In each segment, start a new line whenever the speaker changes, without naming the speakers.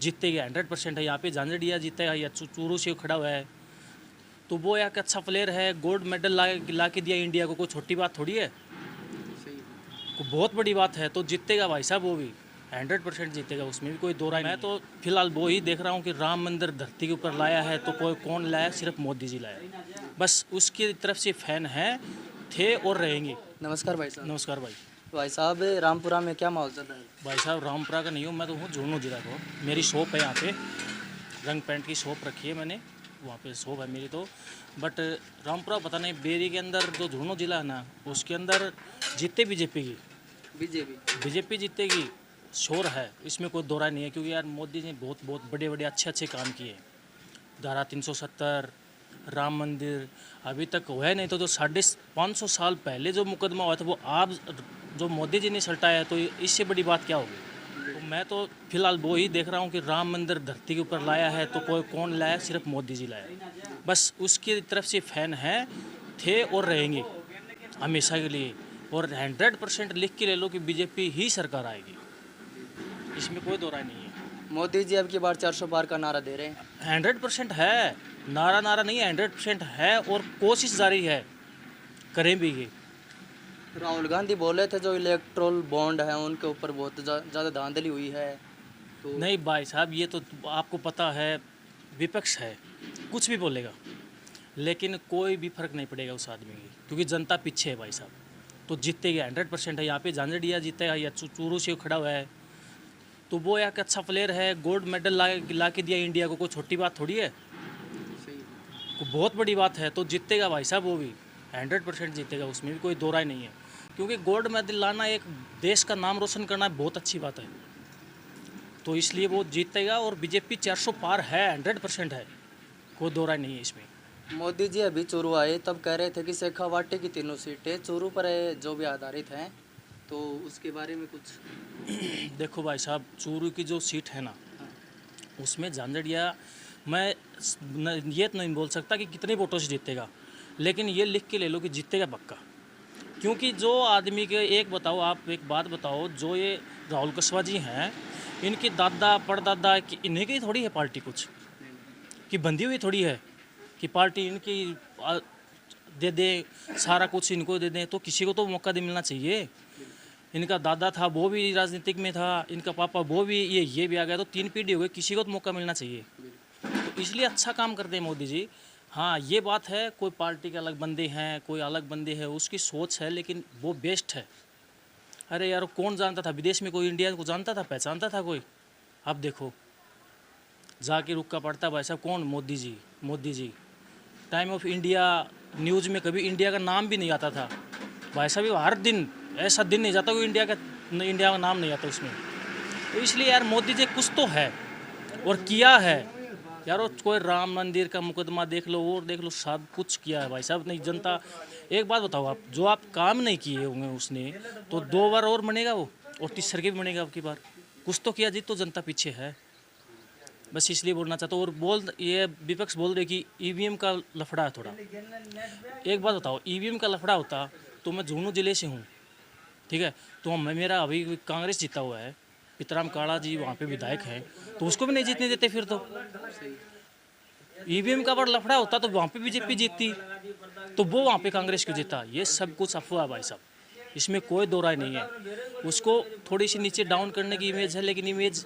जीतेगा 100% है। यहाँ पे झांझड़िया जीतेगा या चूरू से खड़ा हुआ है, तो वो एक अच्छा प्लेयर है। गोल्ड मेडल ला के दिया इंडिया को, कोई छोटी बात थोड़ी है, को बहुत बड़ी बात है। तो जीतेगा भाई साहब, वो भी 100% जीतेगा, उसमें भी कोई दो राय नहीं। मैं तो फिलहाल वो ही देख रहा हूँ कि राम मंदिर धरती के ऊपर लाया है, तो कोई कौन लाया? सिर्फ मोदी जी लाया, बस उसकी तरफ से फैन हैं, थे और रहेंगे।
नमस्कार भाई साहब।
नमस्कार भाई।
भाई साहब, रामपुरा में क्या माहौल चल रहा है?
भाई साहब रामपुरा का नहीं हूँ मैं, तो हूँ झुंझुनू जिला को। मेरी शॉप है यहाँ पे, रंग पेंट की शॉप रखी है मैंने, वहाँ पे शॉप है मेरी तो। बट रामपुरा पता नहीं, बेरी के अंदर जो झुंझुनू जिला है ना, उसके अंदर जीते बीजेपी की, बीजेपी जीतेगी, शोर है, इसमें कोई दो राय नहीं है। क्योंकि यार मोदी जी ने बहुत बहुत बड़े बड़े अच्छे काम किए। धारा 370, राम मंदिर अभी तक हुआ है नहीं, तो जो 550 साल पहले जो मुकदमा हुआ था वो आप जो मोदी जी ने सल्टाया, तो इससे बड़ी बात क्या होगी? तो मैं तो फिलहाल वो ही देख रहा हूँ कि राम मंदिर धरती के ऊपर लाया है, तो कोई कौन लाया? सिर्फ मोदी जी लाया, बस उसकी तरफ से फैन हैं, थे और रहेंगे हमेशा के लिए। और 100% लिख के ले लो कि बीजेपी ही सरकार आएगी, इसमें कोई दो राय नहीं है।
मोदी जी अब की बार 400 पार का नारा दे रहे हैं।
100% है, नारा नहीं है, 100% है और कोशिश जारी है, करें भी ये।
राहुल गांधी बोले थे जो इलेक्ट्रोल बॉन्ड है उनके ऊपर बहुत ज़्यादा धांधली हुई है, तो
नहीं भाई साहब, ये तो आपको पता है, विपक्ष है, कुछ भी बोलेगा, लेकिन कोई भी फर्क नहीं पड़ेगा उस आदमी की, क्योंकि जनता पीछे है भाई साहब। तो जीतेगा 100% है। यहाँ पे झांझड़िया जीतेगा या चूरू से खड़ा हुआ है, तो वो एक अच्छा प्लेयर है। गोल्ड मेडल ला के दिया इंडिया को, कोई छोटी बात थोड़ी है, को बहुत बड़ी बात है। तो जीतेगा भाई साहब, वो भी 100% जीतेगा, उसमें भी कोई दो राय नहीं है। क्योंकि गोल्ड मेडल लाना, एक देश का नाम रोशन करना बहुत अच्छी बात है, तो इसलिए वो जीतेगा। और बीजेपी 400 पार है, 100% है, कोई दो राय नहीं है इसमें।
मोदी जी अभी चूरू आए तब कह रहे थे कि शेखावाटी की तीनों सीटें चूरू पर जो भी आधारित हैं, तो उसके बारे में कुछ
देखो भाई साहब, चूरू की जो सीट है ना, उसमें झांझड़िया, मैं ये तो नहीं बोल सकता कि कितने वोटों से जीतेगा, लेकिन ये लिख के ले लो कि जीतेगा पक्का। क्योंकि जो आदमी के, एक बताओ आप, एक बात बताओ, जो ये राहुल कस्वा जी हैं, इनकी दादा परदादा इन्हीं की थोड़ी है पार्टी, कुछ कि बंधी हुई थोड़ी है कि पार्टी इनकी दे दे, सारा कुछ इनको दे दें। तो किसी को तो मौका दे मिलना चाहिए। इनका दादा था वो भी राजनीतिक में था, इनका पापा वो भी, ये भी आ गया, तो 3 पीढ़ी हो गई, किसी को तो मौका मिलना चाहिए। तो इसलिए अच्छा काम करते हैं मोदी जी। हाँ ये बात है, कोई पार्टी के अलग बंदे हैं, कोई अलग बंदे हैं, उसकी सोच है, लेकिन वो बेस्ट है। अरे यार, कौन जानता था विदेश में कोई इंडिया को जानता था, पहचानता था कोई? अब देखो जाके रुका पड़ता भाई साहब, कौन? Modi ji. Time of India news में कभी इंडिया का नाम भी नहीं आता था भाई साहब। हर दिन ऐसा दिन नहीं जाता कोई इंडिया का नाम नहीं आता उसमें। तो इसलिए यार मोदी जी कुछ तो है और किया है यार। कोई राम मंदिर का मुकदमा देख लो और देख लो, सब कुछ किया है भाई साहब। नहीं जनता, एक बात बताओ आप, जो आप काम नहीं किए होंगे उसने, तो 2 बार और बनेगा वो, और तीसरे के भी बनेगा अब की बार। कुछ तो किया जी, तो जनता पीछे है, बस इसलिए बोलना चाहता हूँ। और ये विपक्ष बोल रहे कि ईवीएम का लफड़ा है थोड़ा। एक बात बताओ, ईवीएम का लफड़ा होता तो मैं झुंझुनू जिले से हूँ, ठीक है, तो मेरा अभी कांग्रेस जीता हुआ है, पितराम काड़ा जी वहाँ पे विधायक हैं, तो उसको भी नहीं जीतने देते फिर तो। ईवीएम का बड़ा लफड़ा होता तो वहाँ पे बीजेपी जीतती, तो वो वहाँ पे कांग्रेस क्यों जीता? ये सब कुछ अफवाह भाई साहब, इसमें कोई दो राय नहीं है। उसको थोड़ी सी नीचे डाउन करने की इमेज है, लेकिन इमेज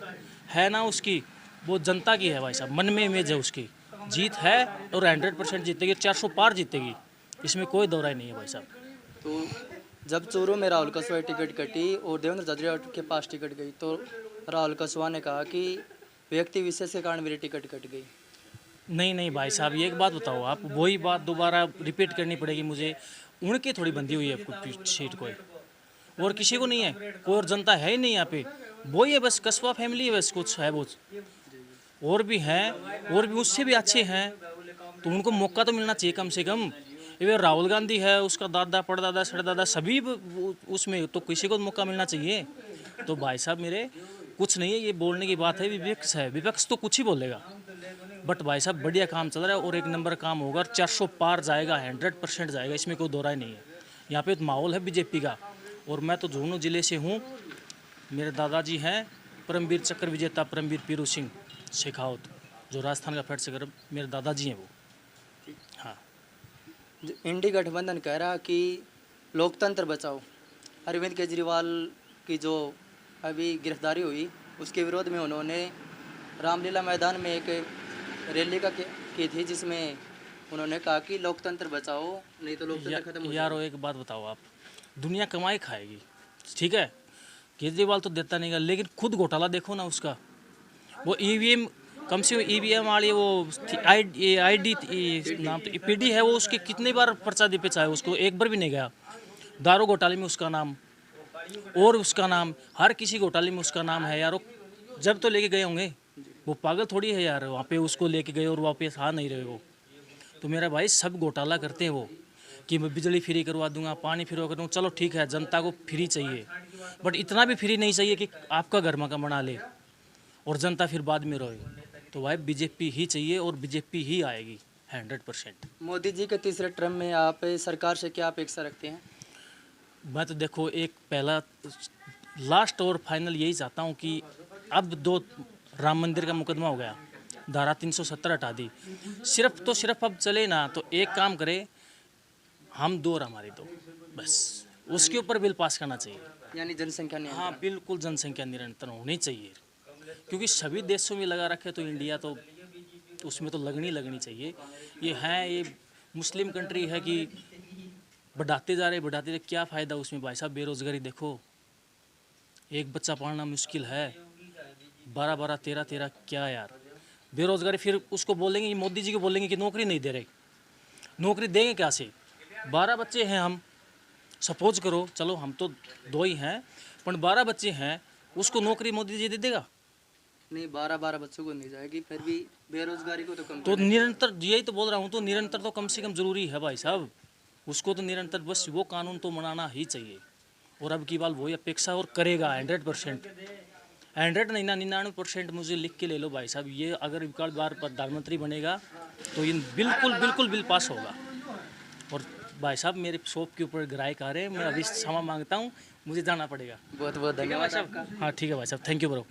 है ना उसकी, वो जनता की है भाई साहब, मन में इमेज है उसकी। जीत है और 100% जीतेगी, 400 पार जीतेगी, इसमें कोई दो राय नहीं है भाई साहब।
तो जब चूरू में राहुल कस्वा की टिकट कटी और देवेंद्र झाझड़िया के पास टिकट गई, तो राहुल कस्वा ने कहा कि व्यक्ति विशेष के कारण मेरी टिकट कट गई।
नहीं भाई साहब, ये एक बात बताओ आप, वही बात दोबारा रिपीट करनी पड़ेगी मुझे। उनकी थोड़ी बंधी हुई है सीट, कोई और किसी को नहीं है, कोई और जनता है ही नहीं यहाँ पे, वही है बस, कस्बा फैमिली है बस, कुछ है वो, और भी हैं, और भी उससे भी अच्छे हैं, तो उनको मौका तो मिलना चाहिए कम से कम। ये राहुल गांधी है, उसका दादा परदादा सड़दादा सभी उसमें, तो किसी को मौका मिलना चाहिए। तो भाई साहब मेरे, कुछ नहीं है, ये बोलने की बात है, विपक्ष है, विपक्ष तो कुछ ही बोलेगा, बट भाई साहब बढ़िया काम चल रहा है और 1 नंबर काम होगा, 400 पार जाएगा, 100% जाएगा, इसमें कोई दो राय नहीं है। यहाँ पे तो माहौल है बीजेपी का। और मैं तो झुंझुनू जिले से हूँ, मेरे दादाजी हैं परमवीर चक्र विजेता परमवीर पीरू सिंह। शेखावत, जो राजस्थान का फैट सेक्रेटरी मेरे दादाजी हैं वो। हाँ,
इंडी गठबंधन कह रहा कि लोकतंत्र बचाओ। अरविंद केजरीवाल की जो अभी गिरफ्तारी हुई उसके विरोध में उन्होंने रामलीला मैदान में एक रैली की थी, जिसमें उन्होंने कहा कि लोकतंत्र बचाओ, नहीं तो लोकतंत्र खत्म हो
यारो
जाएगा।
एक बात बताओ आप, दुनिया कमाई खाएगी, ठीक है, केजरीवाल तो देता नहीं गा, लेकिन खुद घोटाला देखो ना उसका। वो ईवीएम, कम से कम ईवीएम वाली वो आईडी नाम तो पीडी है, वो उसके कितनी बार पर्चा दे पे चाहे उसको, एक बार भी नहीं गया। दारू घोटाले में उसका नाम, और उसका नाम, हर किसी घोटाले में उसका नाम है यारो। जब तो लेके गए होंगे, वो पागल थोड़ी है यार, वहाँ पे उसको लेके गए और वापस आ नहीं रहे वो। तो मेरा भाई सब घोटाला करते हैं वो, कि मैं बिजली फ्री करवा दूंगा, पानी फ्री कर दूंगा, चलो ठीक है, जनता को फ्री चाहिए, बट इतना भी फ्री नहीं चाहिए कि आपका घर मकान बना ले और जनता फिर बाद में रोए। तो भाई बीजेपी ही चाहिए और बीजेपी ही आएगी 100%।
मोदी जी के तीसरे टर्म में आप सरकार से क्या अपेक्षा रखते हैं?
मैं तो देखो एक पहला लास्ट और फाइनल यही चाहता हूँ कि अब दो राम मंदिर का मुकदमा हो गया, धारा 370 हटा दी, सिर्फ अब चले ना तो एक काम करे, हम दो और हमारी दो, बस उसके ऊपर बिल पास करना चाहिए।
यानी जनसंख्या नहीं।
हाँ बिल्कुल, जनसंख्या निरंतर होनी चाहिए, क्योंकि सभी देशों में लगा रखे तो इंडिया तो उसमें तो लगनी चाहिए। ये है, ये मुस्लिम कंट्री है कि बढ़ाते जा रहे, क्या फ़ायदा उसमें भाई साहब। बेरोज़गारी देखो, एक बच्चा पालना मुश्किल है, 12 13 क्या यार बेरोज़गारी। फिर उसको बोलेंगे, ये मोदी जी को बोलेंगे कि नौकरी नहीं दे रहे, नौकरी देंगे क्या से? 12 बच्चे हैं हम, सपोज करो, चलो हम तो 2 ही हैं, पर 12 बच्चे हैं, उसको नौकरी मोदी जी दे देगा?
नहीं, 12 बच्चों को नहीं जाएगी, फिर भी बेरोजगारी को तो कम
तो
करना
निरंतर, यही तो बोल रहा हूँ, तो निरंतर तो कम से कम ज़रूरी है भाई साहब, उसको तो निरंतर बस वो कानून तो बनाना ही चाहिए। और अब की बात वही अपेक्षा और करेगा 100%, 100 नहीं ना 99% मुझे लिख के ले लो भाई साहब। ये अगर एक बार प्रधानमंत्री बनेगा तो ये बिल्कुल बिल पास होगा। और भाई साहब मेरे शॉप के ऊपर ग्राहक आ रहे हैं, मैं अभी क्षमा मांगता हूँ, मुझे जाना पड़ेगा।
बहुत बहुत धन्यवाद
हाँ ठीक है भाई साहब, थैंक यू ब्रो।